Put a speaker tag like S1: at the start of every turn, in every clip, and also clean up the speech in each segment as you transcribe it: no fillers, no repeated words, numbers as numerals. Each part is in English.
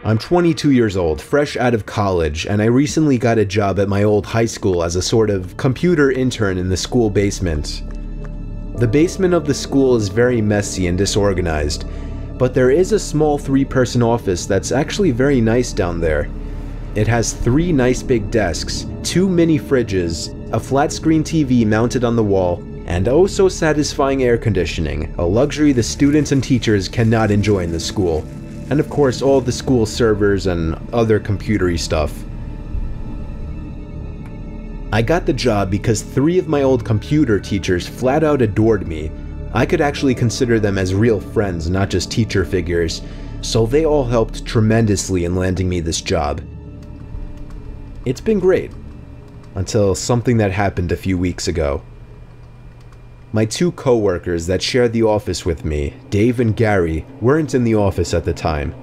S1: I'm 22 years old, fresh out of college, and I recently got a job at my old high school as a sort of computer intern in the school basement. The basement of the school is very messy and disorganized, but there is a small 3-person office that's actually very nice down there. It has 3 nice big desks, 2 mini fridges, a flat screen TV mounted on the wall, and oh so satisfying air conditioning, a luxury the students and teachers cannot enjoy in the school. And of course all the school servers and other computery stuff. I got the job because 3 of my old computer teachers flat out adored me. I could actually consider them as real friends, not just teacher figures, so they all helped tremendously in landing me this job. It's been great, until something that happened a few weeks ago. My 2 co-workers that shared the office with me, Dave and Gary, weren't in the office at the time.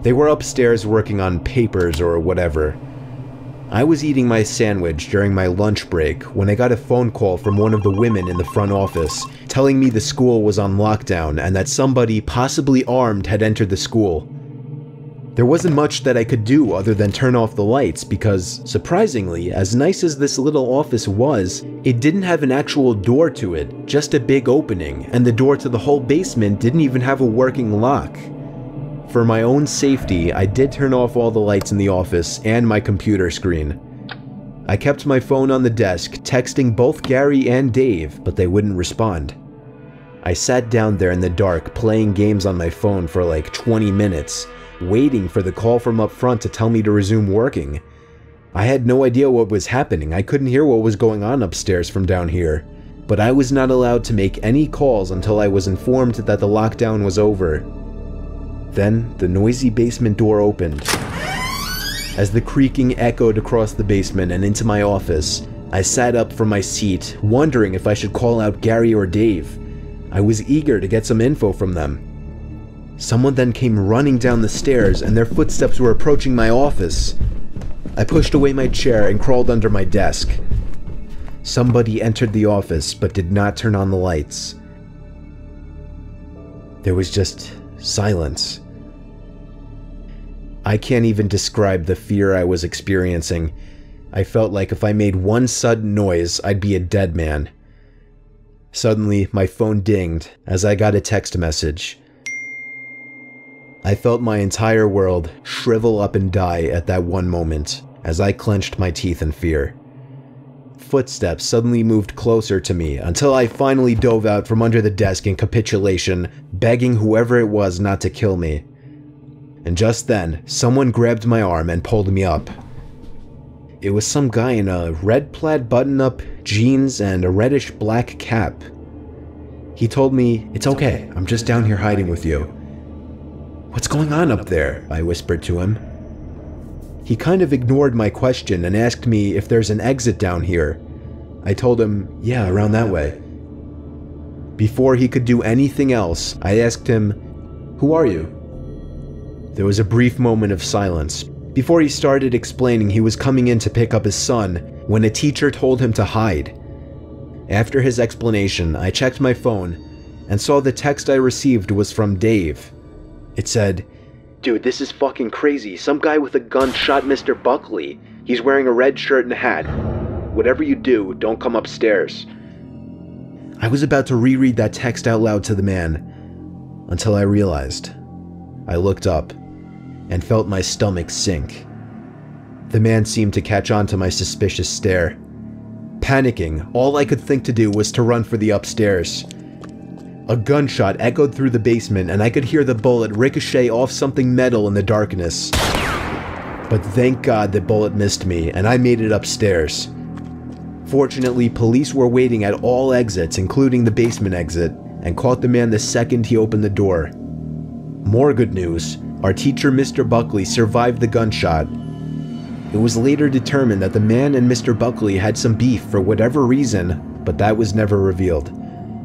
S1: They were upstairs working on papers or whatever. I was eating my sandwich during my lunch break when I got a phone call from one of the women in the front office telling me the school was on lockdown and that somebody, possibly armed, had entered the school. There wasn't much that I could do other than turn off the lights because, surprisingly, as nice as this little office was, it didn't have an actual door to it, just a big opening, and the door to the whole basement didn't even have a working lock. For my own safety, I did turn off all the lights in the office and my computer screen. I kept my phone on the desk, texting both Gary and Dave, but they wouldn't respond. I sat down there in the dark playing games on my phone for like 20 minutes, waiting for the call from up front to tell me to resume working. I had no idea what was happening. I couldn't hear what was going on upstairs from down here, but I was not allowed to make any calls until I was informed that the lockdown was over. Then the noisy basement door opened. As the creaking echoed across the basement and into my office, I sat up from my seat, wondering if I should call out Gary or Dave. I was eager to get some info from them. Someone then came running down the stairs and their footsteps were approaching my office. I pushed away my chair and crawled under my desk. Somebody entered the office but did not turn on the lights. There was just silence. I can't even describe the fear I was experiencing. I felt like if I made one sudden noise, I'd be a dead man. Suddenly, my phone dinged as I got a text message. I felt my entire world shrivel up and die at that one moment as I clenched my teeth in fear. Footsteps suddenly moved closer to me until I finally dove out from under the desk in capitulation, begging whoever it was not to kill me. And just then, someone grabbed my arm and pulled me up. It was some guy in a red plaid button-up, jeans, and a reddish-black cap. He told me, "It's okay, I'm just down here hiding with you." "What's going on up there?" I whispered to him. He kind of ignored my question and asked me if there's an exit down here. I told him, "Yeah, around that way." Before he could do anything else, I asked him, "Who are you?" There was a brief moment of silence. Before he started explaining he was coming in to pick up his son, when a teacher told him to hide. After his explanation, I checked my phone and saw the text I received was from Dave. It said, "Dude, this is fucking crazy. Some guy with a gun shot Mr. Buckley. He's wearing a red shirt and a hat. Whatever you do, don't come upstairs." I was about to reread that text out loud to the man, until I realized. I looked up and felt my stomach sink. The man seemed to catch on to my suspicious stare. Panicking, all I could think to do was to run for the upstairs. A gunshot echoed through the basement and I could hear the bullet ricochet off something metal in the darkness. But thank God the bullet missed me and I made it upstairs. Fortunately, police were waiting at all exits, including the basement exit, and caught the man the second he opened the door. More good news, our teacher Mr. Buckley survived the gunshot. It was later determined that the man and Mr. Buckley had some beef for whatever reason, but that was never revealed.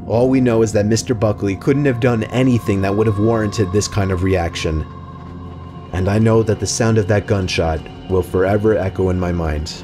S1: All we know is that Mr. Buckley couldn't have done anything that would have warranted this kind of reaction. And I know that the sound of that gunshot will forever echo in my mind.